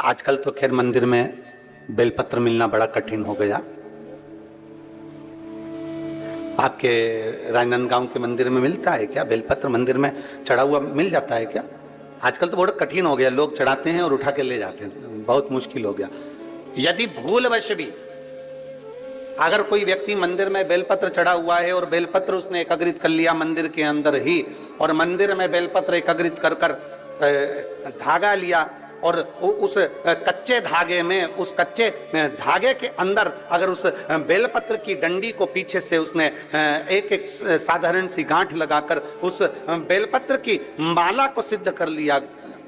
आजकल तो खैर मंदिर में बेलपत्र मिलना बड़ा कठिन हो गया। आपके राजनांदगांव के मंदिर में मिलता है क्या बेलपत्र? मंदिर में चढ़ा हुआ मिल जाता है क्या? आजकल तो बड़ा कठिन हो गया, लोग चढ़ाते हैं और उठा के ले जाते हैं, बहुत मुश्किल हो गया। यदि भूलवश भी अगर कोई व्यक्ति मंदिर में बेलपत्र चढ़ा हुआ है और बेलपत्र उसने एकत्रित कर लिया मंदिर के अंदर ही, और मंदिर में बेलपत्र एकत्रित कर कर धागा लिया और उस कच्चे धागे में, उस कच्चे धागे के अंदर अगर उस बेलपत्र की डंडी को पीछे से उसने एक एक साधारण सी गांठ लगाकर उस बेलपत्र की माला को सिद्ध कर लिया,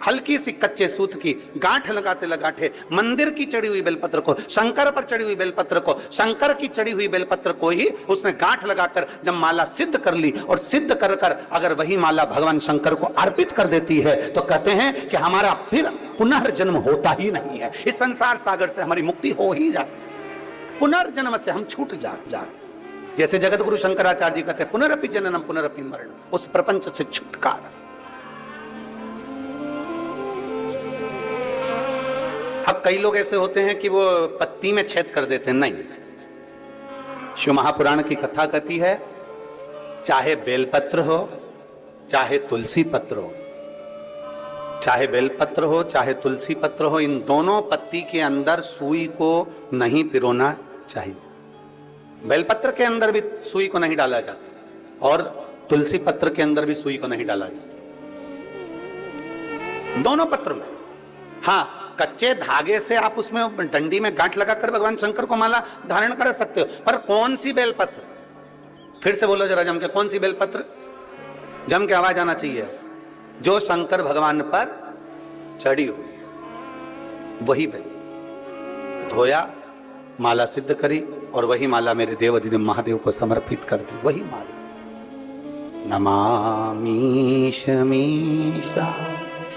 हल्की सी कच्चे सूत की गांठ लगाते लगाते मंदिर की चढ़ी हुई बेलपत्र को, शंकर पर चढ़ी हुई बेलपत्र को, शंकर की चढ़ी हुई बेलपत्र को ही उसने गांठ लगाकर जब माला सिद्ध कर ली और सिद्ध कर कर अगर वही माला भगवान शंकर को अर्पित कर देती है तो कहते हैं कि हमारा फिर पुनर्जन्म होता ही नहीं है, इस संसार सागर से हमारी मुक्ति हो ही जाती, पुनर्जन्म से हम छूट जाते। जैसे जगत गुरु शंकराचार्य जी कहते हैं पुनरपि जननम पुनरपि मरणम, उस प्रपंच से छुटकारा। अब कई लोग ऐसे होते हैं कि वो पत्ती में छेद कर देते हैं, नहीं। शिव महापुराण की कथा कहती है चाहे बेलपत्र हो चाहे तुलसी पत्र हो, चाहे बेलपत्र हो चाहे तुलसी पत्र हो, इन दोनों पत्ती के अंदर सुई को नहीं पिरोना चाहिए। बेलपत्र के अंदर भी सुई को नहीं डाला जाता और तुलसी पत्र के अंदर भी सुई को नहीं डाला जाता, दोनों पत्र में। हाँ, कच्चे धागे से आप उसमें डंडी में गांठ लगाकर भगवान शंकर को माला धारण कर सकते हो, पर कौन सी बेलपत्र? फिर से बोलो जरा जम के, कौन सी बेलपत्र? जम के आवाज आना चाहिए। जो शंकर भगवान पर चढ़ी हुई है वही बेल धोया, माला सिद्ध करी और वही माला मेरे देव अधिदेव महादेव को समर्पित कर दी, वही माला। नमामि शमीशा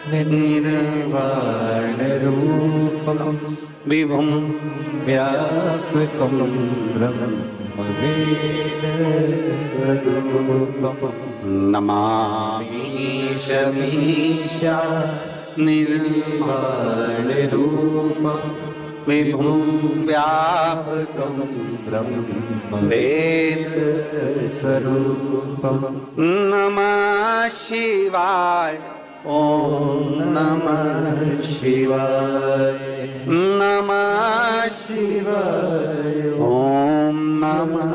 निर्वाण रूपम विभुम व्यापकम ब्रह्मवेद स्वरूपम। नमामि शमीशा निर्वाण रूपम विभुम व्यापकम ब्रह्मवेद स्वरूपम। नमः शिवाय ओम नमः शिवाय नमः शिवाय ओम नमः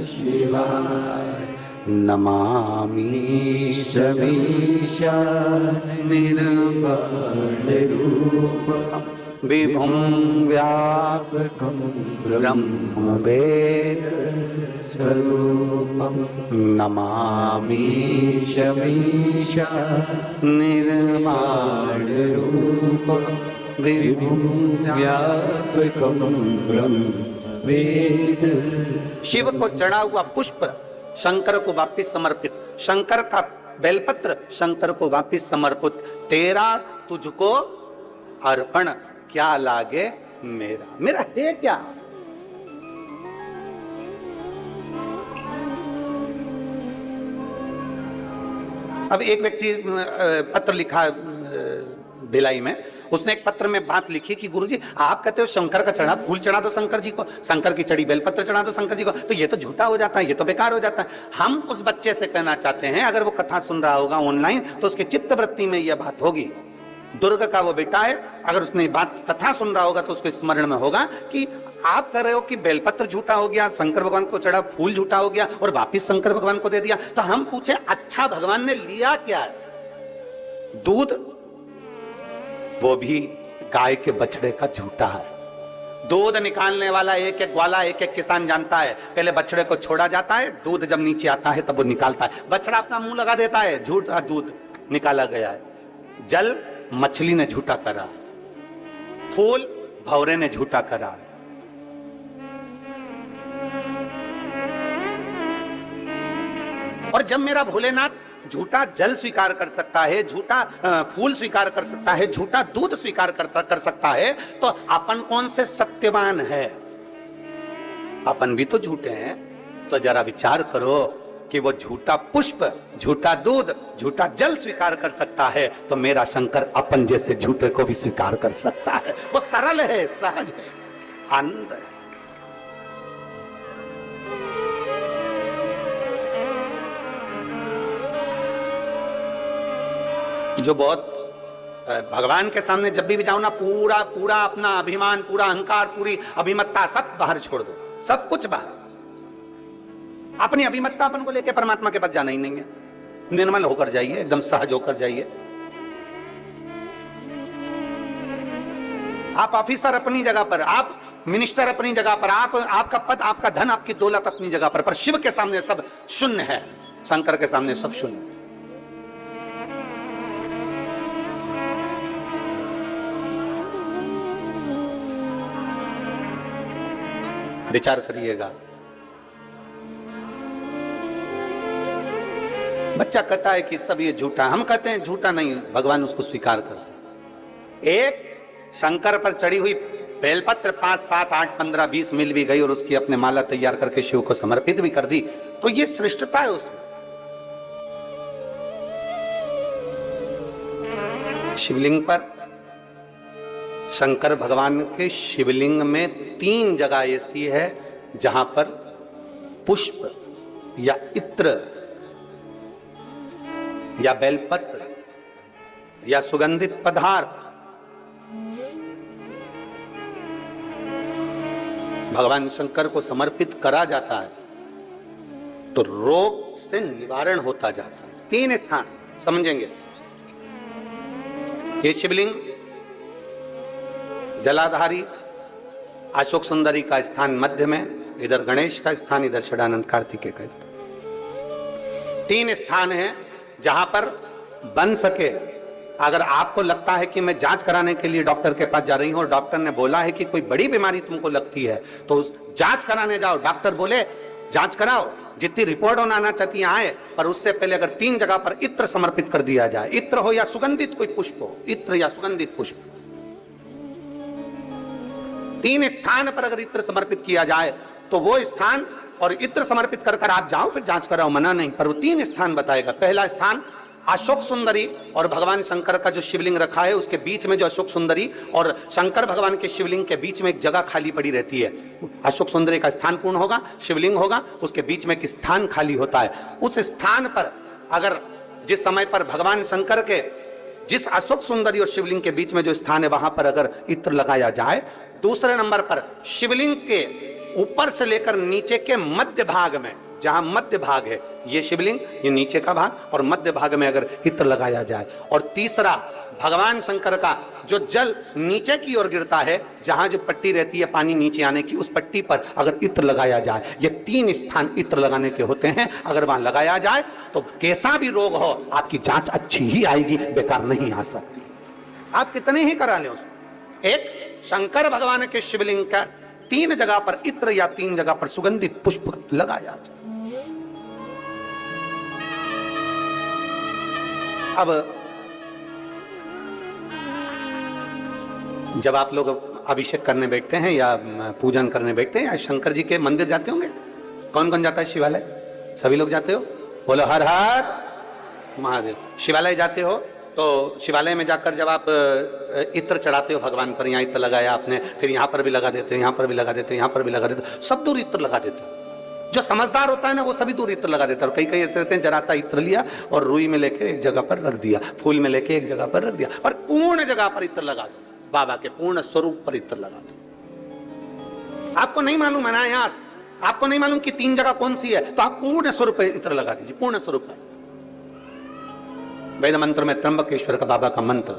शिवाय। नमामि शमीशा निर्वाण रूपम विभुम व्यापकम ब्रह्मवेद स्वरूपम। नमामि शमीशा निर्वाण रूपम विभुम व्यापकम ब्रह्मवेद। शिव को चढ़ा हुआ पुष्प शंकर को वापिस समर्पित, शंकर का बेलपत्र शंकर को वापिस समर्पित, तेरा तुझको अर्पण, क्या लागे मेरा, मेरा है क्या? अब एक व्यक्ति पत्र लिखा भिलाई में, उसने एक पत्र में बात लिखी कि गुरुजी आप कहते हो शंकर का चढ़ा फूल चढ़ा दो शंकर जी को, शंकर की चढ़ी बेलपत्र चढ़ा दो शंकर जी को, तो ये तो झूठा हो जाता है, ये तो बेकार हो जाता है। हम उस बच्चे से कहना चाहते हैं, अगर वो कथा सुन रहा होगा ऑनलाइन तो उसके चित्त वृत्ति में यह बात होगी। दुर्ग का वो बेटा है, अगर उसने बात कथा सुन रहा होगा तो उसको स्मरण में होगा कि आप कह रहे हो कि बेलपत्र झूठा हो गया, शंकर भगवान को चढ़ा फूल झूठा हो गया और वापिस शंकर भगवान को दे दिया। तो हम पूछे अच्छा भगवान ने लिया क्या? दूध, वो भी गाय के बछड़े का झूठा है। दूध निकालने वाला एक एक ग्वाला एक एक किसान जानता है, पहले बछड़े को छोड़ा जाता है, दूध जब नीचे आता है तब वो निकालता है। बछड़ा अपना मुंह लगा देता है, झूठा दूध निकाला गया है। जल मछली ने झूठा करा, फूल भौरे ने झूठा करा। और जब मेरा भोलेनाथ झूठा जल स्वीकार कर सकता है, झूठा फूल स्वीकार कर सकता है, झूठा दूध स्वीकार कर सकता है, तो अपन कौन से सत्यवान है? अपन भी तो झूठे हैं। तो जरा विचार करो कि वो झूठा पुष्प, झूठा दूध, झूठा जल स्वीकार कर सकता है, तो मेरा शंकर अपन जैसे झूठे को भी स्वीकार कर सकता है। वो सरल है, सहज है, आनंद है। जो बहुत भगवान के सामने जब भी जाओ ना, पूरा पूरा अपना अभिमान, पूरा अहंकार, पूरी अभिमत्ता सब बाहर छोड़ दो, सब कुछ बाहर। अपनी अभिमत्ता अपन को लेकर परमात्मा के पास जाना ही नहीं है। निर्मल होकर जाइए, एकदम सहज होकर जाइए। आप ऑफिसर अपनी जगह पर, आप मिनिस्टर अपनी जगह पर, आप आपका पद, आपका धन, आपकी दौलत अपनी जगह पर शिव के सामने सब शून्य है, शंकर के सामने सब शून्य। विचार करिएगा। बच्चा कहता है कि सब ये झूठा, हम कहते हैं झूठा नहीं, भगवान उसको स्वीकार करते हैं। एक शंकर पर चढ़ी हुई बेलपत्र 5, 7, 8, 15, 20 मिल भी गई और उसकी अपने माला तैयार करके शिव को समर्पित भी कर दी, तो ये श्रेष्ठता है उसमें। शिवलिंग पर, शंकर भगवान के शिवलिंग में 3 जगह ऐसी है जहां पर पुष्प या इत्र या बेलपत्र या सुगंधित पदार्थ भगवान शंकर को समर्पित करा जाता है तो रोग से निवारण होता जाता है। 3 स्थान समझेंगे। ये शिवलिंग जलाधारी अशोक सुंदरी का स्थान मध्य में, इधर गणेश का स्थान, इधर षडानंद कार्तिकेय का स्थान। 3 स्थान है जहां पर बन सके। अगर आपको लगता है कि मैं जांच कराने के लिए डॉक्टर के पास जा रही हूं और डॉक्टर ने बोला है कि कोई बड़ी बीमारी तुमको लगती है तो जांच कराने जाओ, डॉक्टर बोले जांच कराओ, जितनी रिपोर्ट होना आना चाहती है आए, पर उससे पहले अगर 3 जगह पर इत्र समर्पित कर दिया जाए, इत्र हो या सुगंधित कोई पुष्प हो, इत्र या सुगंधित पुष्प, 3 स्थान पर अगर इत्र समर्पित किया जाए तो वो स्थान, और इत्र समर्पित कर आप जाओ फिर जांच कराओ, मना नहीं, पर वो 3 स्थान बताएगा। पहला स्थान अशोक सुंदरी और भगवान शंकर का जो शिवलिंग रखा है उसके बीच में जो अशोक सुंदरी और शंकर भगवान के शिवलिंग के बीच में एक जगह खाली पड़ी रहती है। अशोक सुंदरी का स्थान पूर्ण होगा, शिवलिंग होगा, उसके बीच में एक स्थान खाली होता है। उस स्थान पर अगर जिस समय पर भगवान शंकर के जिस अशोक सुंदरी और शिवलिंग के बीच में जो स्थान है वहां पर अगर इत्र लगाया जाए, दूसरे नंबर पर शिवलिंग के ऊपर से लेकर नीचे के मध्य भाग में, जहां मध्य भाग है ये शिवलिंग, ये नीचे का भाग, और मध्य भाग में अगर इत्र लगाया जाए, और तीसरा भगवान शंकर का जो जल नीचे की ओर गिरता है, जहां जो पट्टी रहती है पानी नीचे आने की, उस पट्टी पर अगर इत्र लगाया जाए, ये 3 स्थान इत्र लगाने के होते हैं। अगर वहां लगाया जाए तो कैसा भी रोग हो आपकी जांच अच्छी ही आएगी, बेकार नहीं आ सकती। आप कितने ही करा लें उसको। एक शंकर भगवान के शिवलिंग का 3 जगह पर इत्र या 3 जगह पर सुगंधित पुष्प लगाया जाए। अब जब आप लोग अभिषेक करने बैठते हैं या पूजन करने बैठते हैं या शंकर जी के मंदिर जाते होंगे, कौन कौन जाता है शिवालय? सभी लोग जाते हो? बोलो हर हर महादेव। शिवालय जाते हो तो शिवालय में जाकर जब आप इत्र चढ़ाते हो भगवान पर, यहाँ इत्र लगाया आपने, फिर यहाँ पर भी लगा देते हो, यहाँ पर भी लगा देते हो, यहाँ पर भी लगा देते हो, सब दूर इत्र लगा देते हो। जो समझदार होता है ना वो सभी दूर इत्र लगा देता है। और कई कई ऐसे रहते हैं जरा सा इत्र लिया और रुई में लेके एक जगह पर रख दिया, फूल में लेके एक जगह पर रख दिया, पर पूर्ण जगह पर इत्र लगा दो, बाबा के पूर्ण स्वरूप पर इत्र लगा दो। आपको नहीं मालूम अनायास, आपको नहीं मालूम कि 3 जगह कौन सी है, तो आप पूर्ण स्वरूप पर इत्र लगा दीजिए, पूर्ण स्वरूप पर। वेद मंत्र में त्र्यंबकेश्वर का बाबा का मंत्र,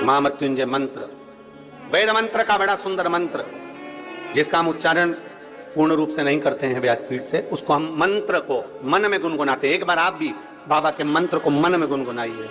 महामृत्युंजय मंत्र, वेद मंत्र का बड़ा सुंदर मंत्र, जिसका हम उच्चारण पूर्ण रूप से नहीं करते हैं व्यासपीठ से, उसको हम मंत्र को मन में गुनगुनाते हैं। एक बार आप भी बाबा के मंत्र को मन में गुनगुनाइए।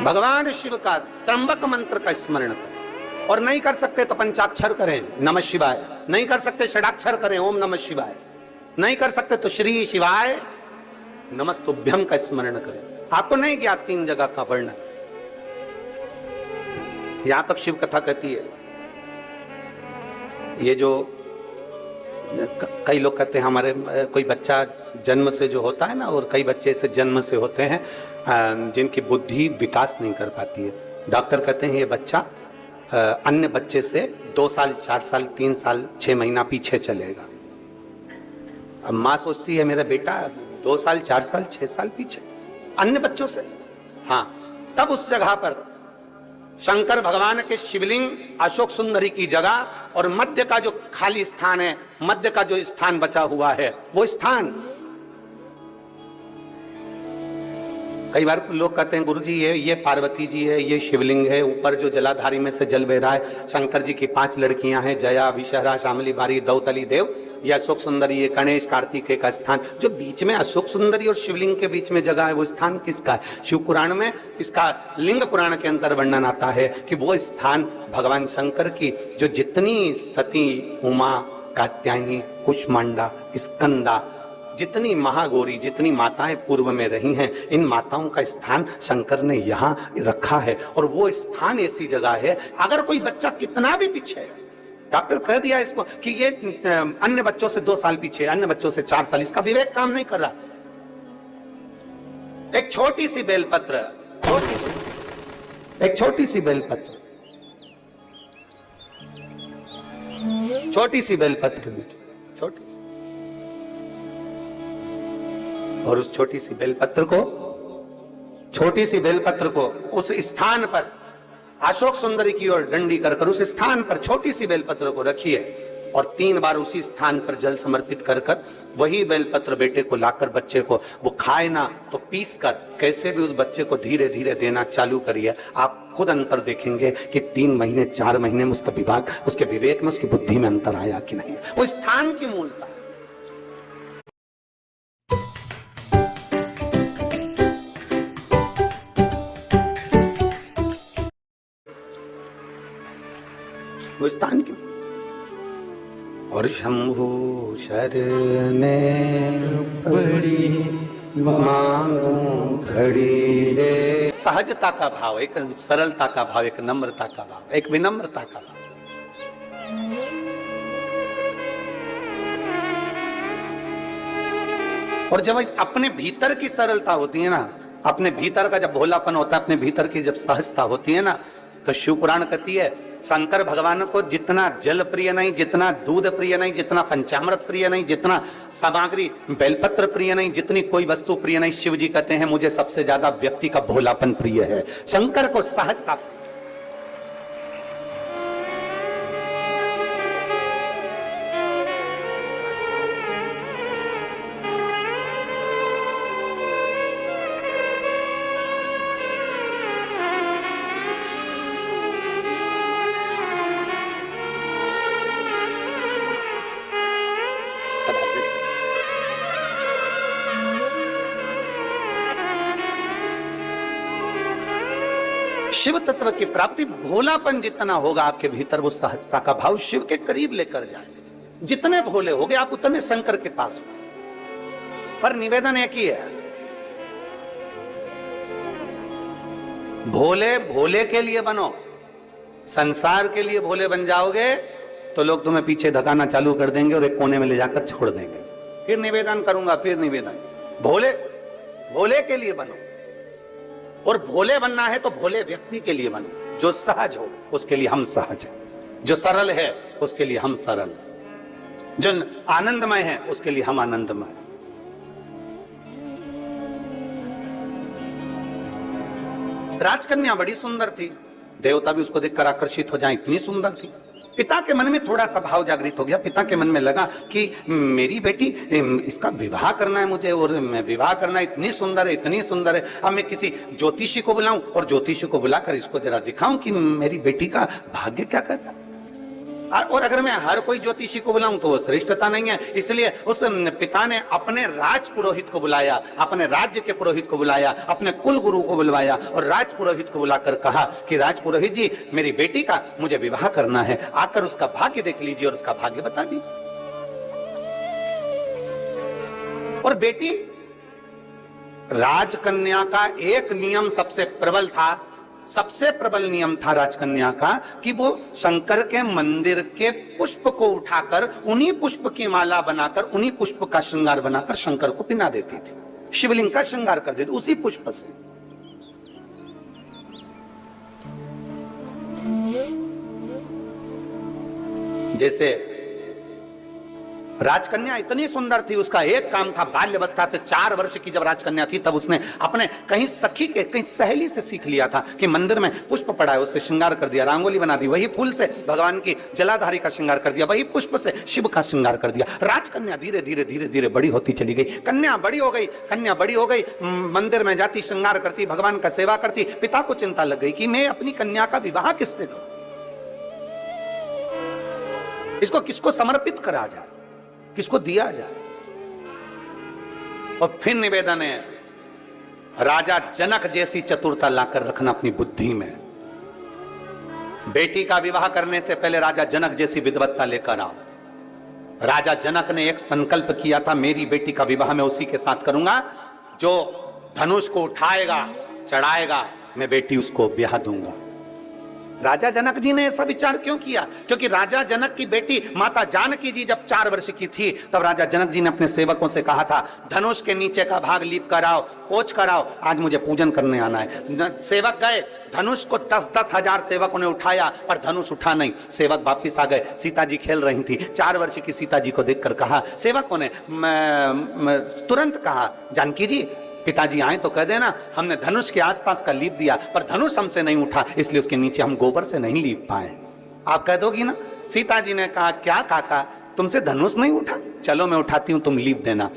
भगवान शिव का त्र्यंबक मंत्र का स्मरण करें। और नहीं कर सकते तो पंचाक्षर करें, नमः शिवाय। नहीं कर सकते षडाक्षर करें, ओम नमः शिवाय। नहीं कर सकते तो श्री शिवाय नमस्तुभ्यम का स्मरण करें। आपको नहीं ज्ञात 3 जगह का वर्णन। यहां तक शिव कथा कहती है, ये जो कई लोग कहते हैं हमारे कोई बच्चा जन्म से जो होता है ना, और कई बच्चे से जन्म से होते हैं जिनकी बुद्धि विकास नहीं कर पाती है। डॉक्टर कहते हैं ये बच्चा अन्य बच्चे से 2 साल 4 साल 3 साल 6 महीना पीछे चलेगा। अब माँ सोचती है मेरा बेटा 2 साल 4 साल 6 साल पीछे अन्य बच्चों से। हाँ, तब उस जगह पर शंकर भगवान के शिवलिंग, अशोक सुंदरी की जगह और मध्य का जो खाली स्थान है, मध्य का जो स्थान बचा हुआ है, वो स्थान कई बार लोग कहते हैं गुरुजी ये पार्वती जी है, ये शिवलिंग है, ऊपर जो जलाधारी में से जल बह रहा है, शंकर जी की 5 लड़कियां हैं, जया, विषहरा, शामली, बारी, दौतली देव, ये अशोक सुंदरी, ये गणेश, कार्तिकेय का स्थान। जो बीच में अशोक सुंदरी और शिवलिंग के बीच में जगह है, वो स्थान किसका है? शिव पुराण में इसका लिंग पुराण के अंदर वर्णन आता है कि वो स्थान भगवान शंकर की जो जितनी सती, उमा, कात्यायनी, कुष्मांडा, स्कंदा, जितनी महागौरी, जितनी माताएं पूर्व में रही हैं, इन माताओं का स्थान शंकर ने यहाँ रखा है। और वो स्थान ऐसी जगह है, अगर कोई बच्चा कितना भी पीछे, डॉक्टर कह दिया इसको कि ये अन्य बच्चों से 2 साल पीछे, अन्य बच्चों से 4 साल, इसका विवेक काम नहीं कर रहा। एक छोटी सी बेलपत्र, एक छोटी सी बेलपत्र, छोटी सी बेलपत्र के बीच, छोटी सी, और उस छोटी सी बेलपत्र को उस स्थान पर अशोक सुंदरी की ओर डंडी कर उस स्थान पर छोटी सी बेलपत्र को रखिए और 3 बार उसी स्थान पर जल समर्पित कर वही बेलपत्र बेटे को लाकर बच्चे को, वो खाए ना तो पीस कर कैसे भी उस बच्चे को धीरे धीरे देना चालू करिए। आप खुद अंतर देखेंगे कि 3 महीने 4 महीने में उसका विभाग, उसके विवेक में, उसकी बुद्धि में अंतर आया कि नहीं। वो स्थान की मूलता। वो स्थान की। और शंभु शरणे पड़ी मांगू घड़ी रे। सहजता का भाव, एक सरलता का भाव, एक नम्रता का भाव, एक विनम्रता का भाव। और जब अपने भीतर की सरलता होती है ना, अपने भीतर का जब भोलापन होता है, अपने भीतर की जब सहजता होती है ना, तो शिव पुराण कहती है शंकर भगवान को जितना जल प्रिय नहीं, जितना दूध प्रिय नहीं, जितना पंचामृत प्रिय नहीं, जितना सामग्री बेलपत्र प्रिय नहीं, जितनी कोई वस्तु प्रिय नहीं, शिव जी कहते हैं मुझे सबसे ज्यादा व्यक्ति का भोलापन प्रिय है। शंकर को सहजता। शिव तत्व की प्राप्ति, भोलापन जितना होगा आपके भीतर, वो सहजता का भाव शिव के करीब लेकर जाए। जितने भोले होगे आप उतने शंकर के पास हो। पर निवेदन एक ही है, भोले भोले के लिए बनो। संसार के लिए भोले बन जाओगे तो लोग तुम्हें पीछे धकाना चालू कर देंगे और एक कोने में ले जाकर छोड़ देंगे। फिर निवेदन करूंगा, फिर निवेदन, भोले भोले के लिए बनो। और भोले बनना है तो भोले व्यक्ति के लिए बनो। जो सहज हो उसके लिए हम सहज हैं, जो सरल है उसके लिए हम सरल, जो आनंदमय है उसके लिए हम आनंदमय। राजकन्या बड़ी सुंदर थी, देवता भी उसको देखकर आकर्षित हो जाए, इतनी सुंदर थी। पिता के मन में थोड़ा सा भाव जागृत हो गया। पिता के मन में लगा कि मेरी बेटी, इसका विवाह करना है मुझे, और मैं विवाह करना, इतनी सुंदर है, इतनी सुंदर है। अब मैं किसी ज्योतिषी को बुलाऊं और ज्योतिषी को बुलाकर इसको जरा दिखाऊं कि मेरी बेटी का भाग्य क्या कहता है। और अगर मैं हर कोई ज्योतिषी को बुलाऊं तो वो श्रेष्ठता नहीं है। इसलिए उस पिता ने अपने राज पुरोहित को बुलाया, अपने राज्य के पुरोहित को बुलाया, अपने कुल गुरु को बुलवाया और राज पुरोहित को बुलाकर कहा कि राज पुरोहित जी, मेरी बेटी का मुझे विवाह करना है, आकर उसका भाग्य देख लीजिए और उसका भाग्य बता दीजिए। और बेटी, राजकन्या का एक नियम सबसे प्रबल था, सबसे प्रबल नियम था राजकन्या का कि वो शंकर के मंदिर के पुष्प को उठाकर उन्हीं पुष्प की माला बनाकर, उन्हीं पुष्प का श्रृंगार बनाकर शंकर को पिना देती थी, शिवलिंग का श्रृंगार कर देती उसी पुष्प से। जैसे राजकन्या इतनी सुंदर थी, उसका एक काम था, बाल्यावस्था से 4 वर्ष की जब राजकन्या थी तब उसने अपने कहीं सखी के, कहीं सहेली से सीख लिया था कि मंदिर में पुष्प पड़ा है, उससे श्रृंगार कर दिया, रंगोली बना दी, वही फूल से भगवान की जलाधारी का श्रृंगार कर दिया, वही पुष्प से शिव का श्रृंगार कर दिया। राजकन्या धीरे धीरे धीरे धीरे बड़ी होती चली गई, कन्या बड़ी हो गई, कन्या बड़ी हो गई, मंदिर में जाती, श्रृंगार करती, भगवान का सेवा करती। पिता को चिंता लग गई कि मैं अपनी कन्या का विवाह किससे करूं, इसको किसको समर्पित करा जाए, किसको दिया जाए। और फिर निवेदन है, राजा जनक जैसी चतुरता लाकर रखना अपनी बुद्धि में। बेटी का विवाह करने से पहले राजा जनक जैसी विद्वत्ता लेकर आओ। राजा जनक ने एक संकल्प किया था, मेरी बेटी का विवाह मैं उसी के साथ करूंगा जो धनुष को उठाएगा, चढ़ाएगा, मैं बेटी उसको ब्याह दूंगा। राजा जनक जी ने ऐसा विचार क्यों किया? क्योंकि राजा जनक की बेटी माता जानकी जी जब 4 वर्ष की थी तब राजा जनक जी ने अपने सेवकों से कहा था, धनुष के नीचे का भाग लीप कराओ, पोंछ कराओ, आज मुझे पूजन करने आना है। सेवक गए, धनुष को 10-10 हजार सेवकों ने उठाया पर धनुष उठा नहीं। सेवक वापिस आ गए, सीता जी खेल रही थी। 4 वर्ष की सीता जी को देखकर कहा, सेवकों ने तुरंत कहा, जानकी जी पिताजी आए तो कह देना हमने धनुष के आसपास का लीप दिया पर धनुष हमसे नहीं उठा, इसलिए उसके नीचे हम गोबर से नहीं लीप पाए। आप कह दोगी ना? सीता जी ने कहा, क्या काका तुमसे धनुष नहीं उठा, चलो मैं उठाती हूं, तुम लीप देना।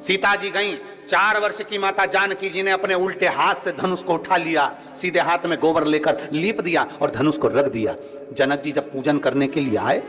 सीता जी गई, 4 वर्ष की माता जानकी जी ने अपने उल्टे हाथ से धनुष को उठा लिया, सीधे हाथ में गोबर लेकर लीप दिया और धनुष को रख दिया। जनक जी जब पूजन करने के लिए आए,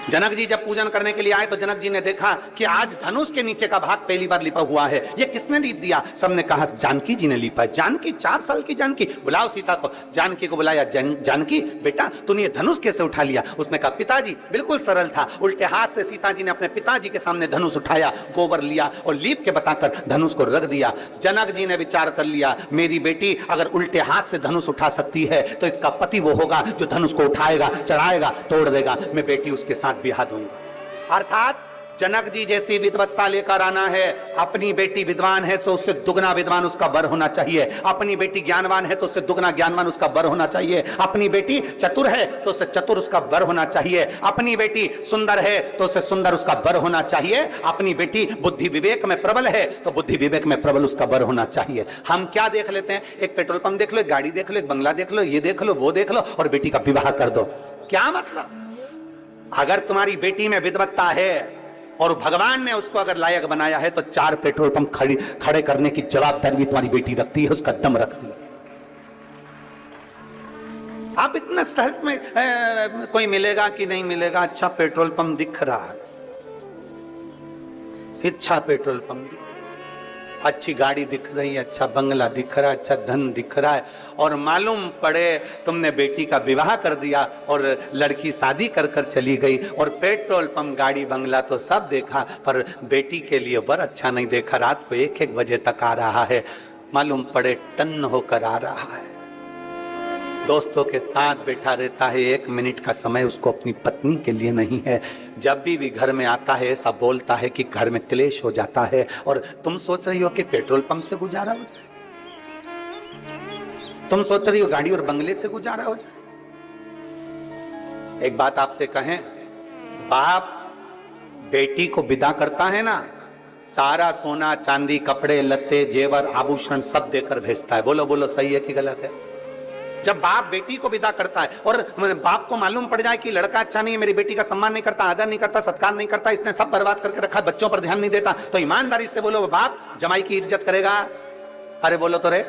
जनक जी जब पूजन करने के लिए आए तो जनक जी ने देखा कि आज धनुष के नीचे का भाग पहली बार लिपा हुआ है, ये किसने लीप दिया? सबने कहा जानकी जी ने लीपा। जानकी, 4 साल की जानकी, बुलाओ सीता को। जानकी को बुलाया, जानकी बेटा तूने ये धनुष कैसे उठा लिया? उसने कहा पिताजी बिल्कुल सरल था, उल्टे हाथ से सीता जी ने अपने पिताजी के सामने धनुष उठाया, गोबर लिया और लीप के बताकर धनुष को रख दिया। जनक जी ने विचार कर लिया, मेरी बेटी अगर उल्टे हाथ से धनुष उठा सकती है तो इसका पति वो होगा जो धनुष को उठाएगा, चढ़ाएगा, तोड़ देगा, मैं बेटी उसके साथ ब्याह दूंगा। अर्थात जनक जी जैसी विद्वत्ता लेकर आना है। अपनी बेटी विद्वान है तो उससे दुगना विद्वान उसका बर होना चाहिए, अपनी बेटी ज्ञानवान है तो उससे दुगना ज्ञानवान उसका बर होना चाहिए, अपनी बेटी चतुर है तो उससे चतुर उसका बर होना चाहिए, अपनी बेटी सुंदर है तो उससे सुंदर उसका बर होना चाहिए, अपनी बेटी बुद्धि विवेक में प्रबल है तो बुद्धि विवेक में प्रबल उसका बर होना चाहिए। हम क्या देख लेते हैं? एक पेट्रोल पंप देख लो, एक गाड़ी देख लो, एक बंगला देख लो, ये देख लो, वो देख लो और बेटी का विवाह कर दो। क्या मतलब? अगर तुम्हारी बेटी में विद्वत्ता है और भगवान ने उसको अगर लायक बनाया है तो 4 पेट्रोल पंप खड़े करने की जवाबदारी भी तुम्हारी बेटी रखती है, उसका दम रखती है। आप इतना सहज में कोई मिलेगा कि नहीं मिलेगा? अच्छा पेट्रोल पंप दिख रहा है, अच्छा पेट्रोल पंप, अच्छी गाड़ी दिख रही है, अच्छा बंगला दिख रहा है, अच्छा धन दिख रहा है, और मालूम पड़े तुमने बेटी का विवाह कर दिया और लड़की शादी कर कर चली गई और पेट्रोल पंप, गाड़ी, बंगला तो सब देखा पर बेटी के लिए बर अच्छा नहीं देखा। रात को 1-1 बजे तक आ रहा है, मालूम पड़े टन्न होकर आ रहा है, दोस्तों के साथ बैठा रहता है, 1 मिनट का समय उसको अपनी पत्नी के लिए नहीं है। जब भी घर में आता है ऐसा बोलता है कि घर में क्लेश हो जाता है और तुम सोच रही हो कि पेट्रोल पंप से गुजारा हो जाए, तुम सोच रही हो गाड़ी और बंगले से गुजारा हो जाए। एक बात आपसे कहें, बाप बेटी को विदा करता है ना, सारा सोना चांदी, कपड़े लत्ते, जेवर, आभूषण सब देकर भेजता है। बोलो बोलो, सही है कि गलत है? जब बाप बेटी को विदा करता है और बाप को मालूम पड़ जाए कि लड़का अच्छा नहीं है, मेरी बेटी का सम्मान नहीं करता, आदर नहीं करता, सत्कार नहीं करता, इसने सब बर्बाद करके रखा, बच्चों पर ध्यान नहीं देता, तो ईमानदारी से बोलो बाप जमाई की इज्जत करेगा? अरे बोलो तो रे,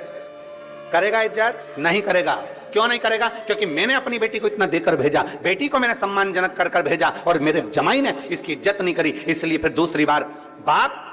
करेगा इज्जत? नहीं करेगा। क्यों नहीं करेगा? क्योंकि मैंने अपनी बेटी को इतना देकर भेजा, बेटी को मैंने सम्मानजनक कर कर भेजा और मेरे जमाई ने इसकी इज्जत नहीं करी, इसलिए फिर दूसरी बार बाप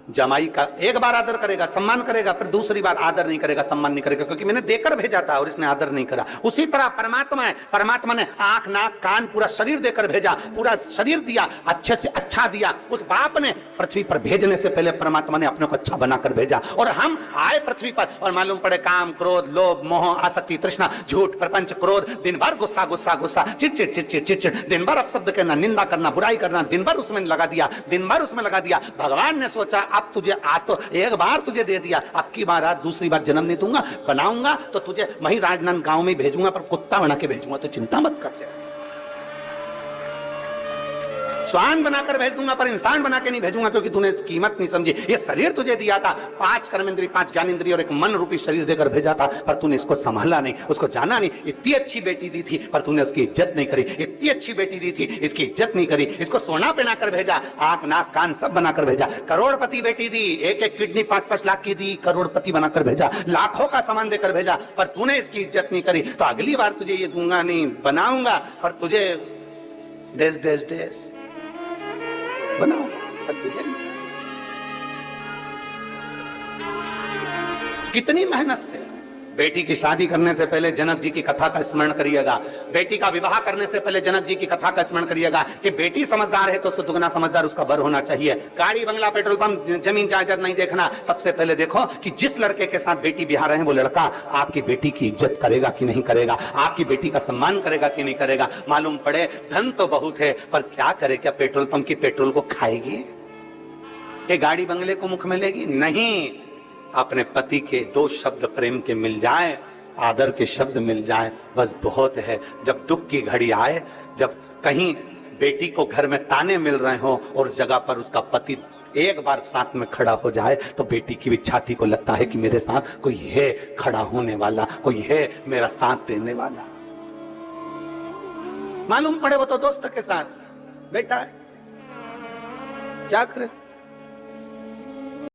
जमाई का एक बार आदर करेगा, सम्मान करेगा, फिर दूसरी बार आदर नहीं करेगा, सम्मान नहीं करेगा, क्योंकि मैंने देकर भेजा था और इसने आदर नहीं करा। उसी तरह परमात्मा है, परमात्मा ने आंख नाक कान पूरा शरीर देकर भेजा, पूरा शरीर दिया, अच्छे से अच्छा दिया। उस बाप ने पृथ्वी पर भेजने से पहले परमात्मा ने अपने को अच्छा बनाकर भेजा और हम आए पृथ्वी पर और मालूम पड़े काम क्रोध लोभ मोह आसक्ति तृष्णा झूठ प्रपंच क्रोध, दिन भर गुस्सा गुस्सा गुस्सा चिड़चिड़ चिड़चिड़ चिड़चिड़, दिन भर अपशब्द कहना निंदा करना बुराई करना, दिन भर उसमें लगा दिया, दिन भर उसमें लगा दिया। भगवान ने सोचा अब तुझे तो एक बार तुझे दे दिया, अब की बार दूसरी बार जन्म नहीं दूंगा, बनाऊंगा तो तुझे वही राजनांदगांव में भेजूंगा, पर कुत्ता बना के भेजूंगा, तो चिंता मत कर जाए। स्वान बनाकर भेज दूंगा पर इंसान बना के नहीं भेजूंगा, क्योंकि तूने कीमत नहीं समझी। ये शरीर तुझे दिया था, 5 कर्मेंद्रिय 5 ज्ञानेंद्रिय और एक मन रूपी शरीर देकर भेजा था, पर तूने इसको संभाला नहीं, उसको जाना नहीं। इतनी अच्छी बेटी दी थी पर तूने उसकी इज्जत नहीं करी, इतनी अच्छी बेटी दी थी इसकी इज्जत नहीं करी, इसको सोना पहनाकर भेजा, आंख नाक कान सब बनाकर भेजा। करोड़पति बेटी दी, एक एक किडनी 5-5 लाख की दी, करोड़पति बनाकर भेजा, लाखों का सामान देकर भेजा, पर तूने इसकी इज्जत नहीं करी, तो अगली बार तुझे ये दूंगा नहीं, बनाऊंगा पर तुझे देश देश देश बनाओ पर तुझे नहीं। कितनी मेहनत से बेटी की शादी करने से पहले जनक जी की कथा का स्मरण करिएगा, बेटी का विवाह करने से पहले जनक जी की कथा का स्मरण करिएगा कि बेटी समझदार है तो उससे दुगना समझदार उसका बर होना चाहिए। गाड़ी बंगला पेट्रोल पंप जमीन जायदाद नहीं देखना, सबसे पहले देखो कि जिस लड़के के साथ बेटी बिहार रहे हैं वो लड़का आपकी बेटी की इज्जत करेगा कि नहीं करेगा, आपकी बेटी का सम्मान करेगा कि नहीं करेगा। मालूम पड़े धन तो बहुत है पर क्या करे, क्या पेट्रोल पंप की पेट्रोल को खाएगी कि गाड़ी बंगले को मुख में लेगी? नहीं, अपने पति के 2 शब्द प्रेम के मिल जाए, आदर के शब्द मिल जाए, बस बहुत है। जब दुख की घड़ी आए, जब कहीं बेटी को घर में ताने मिल रहे हो और जगह पर उसका पति एक बार साथ में खड़ा हो जाए, तो बेटी की भी छाती को लगता है कि मेरे साथ कोई है खड़ा होने वाला, कोई है मेरा साथ देने वाला। मालूम पड़े वो तो दोस्त के साथ बेटा है, क्या करे।